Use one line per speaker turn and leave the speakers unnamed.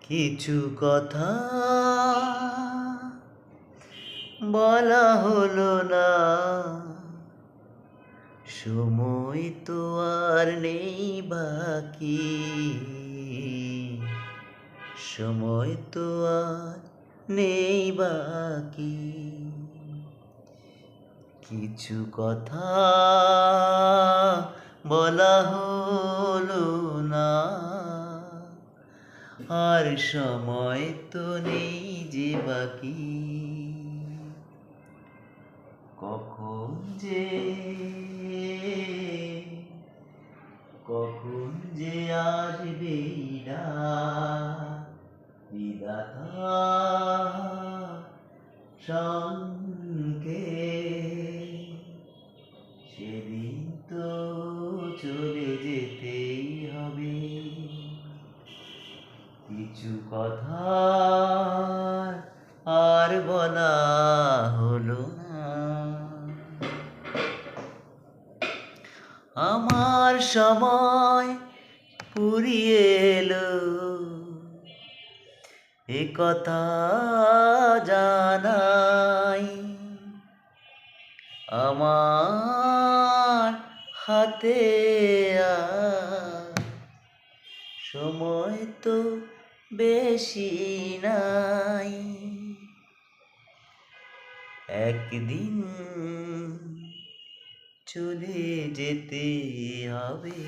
কিছু কথা বলা হলো না, সময় তো আর নেই বাকি, সময় তো আর নেই বাকি। কিছু কথা বলা হলো না, আর সময় তো নেই যে বাকি। কখন যে আসবে বিধাতা সঙ্গে, সেদিন তো চলে যেতেই হবে। কিছু কথা আর বলা হলো না, আমার সময় ফুরিয়ে এলো, এ কথা জানাই। আমার হাতে আর সময় তো বেশি নাই, একদিন চলে যেতে হবে।